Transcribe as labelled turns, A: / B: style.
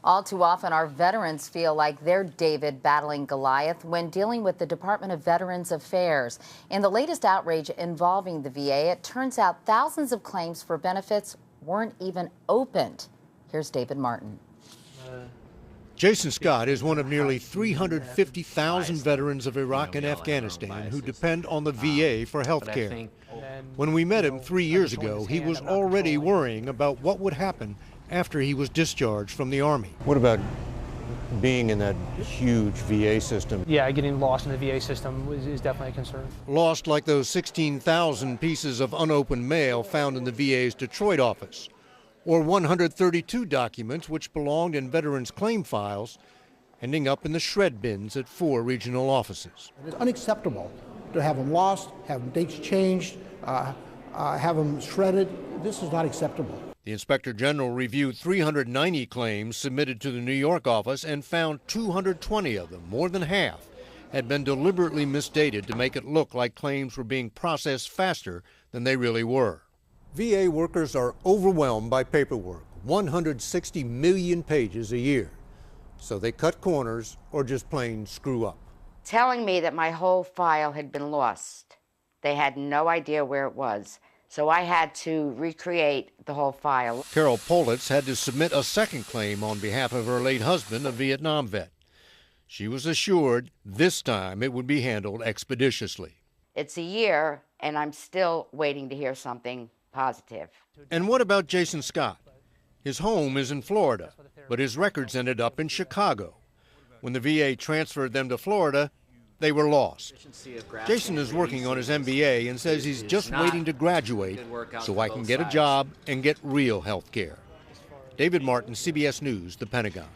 A: All too often, our veterans feel like they're David battling Goliath when dealing with the Department of Veterans Affairs. In the latest outrage involving the VA, it turns out thousands of claims for benefits weren't even opened. Here's David Martin.
B: Jason Scott is one of nearly 350,000 veterans of Iraq and Afghanistan who depend on the VA for health care. When we met him 3 years ago, he was already worrying about what would happen after he was discharged from the Army.
C: What about being in that huge VA system?
D: Yeah, getting lost in the VA system is definitely a concern.
B: Lost like those 16,000 pieces of unopened mail found in the VA's Detroit office, or 132 documents which belonged in veterans' claim files, ending up in the shred bins at 4 regional offices.
E: It's unacceptable to have them lost, have dates changed, have them shredded. This is not acceptable.
B: The Inspector General reviewed 390 claims submitted to the New York office and found 220 of them, more than half, had been deliberately misdated to make it look like claims were being processed faster than they really were. VA workers are overwhelmed by paperwork, 160 million pages a year. So they cut corners or just plain screw up.
F: Telling me that my whole file had been lost. They had no idea where it was. So I had to recreate the whole file.
B: Carol Politz had to submit a second claim on behalf of her late husband, a Vietnam vet. She was assured this time it would be handled expeditiously.
F: It's a year, and I'm still waiting to hear something positive.
B: And what about Jason Scott? His home is in Florida, but his records ended up in Chicago. When the VA transferred them to Florida, they were lost. Jason is working on his MBA and says he's just waiting to graduate so I can get a job and get real health care. David Martin, CBS News, The Pentagon.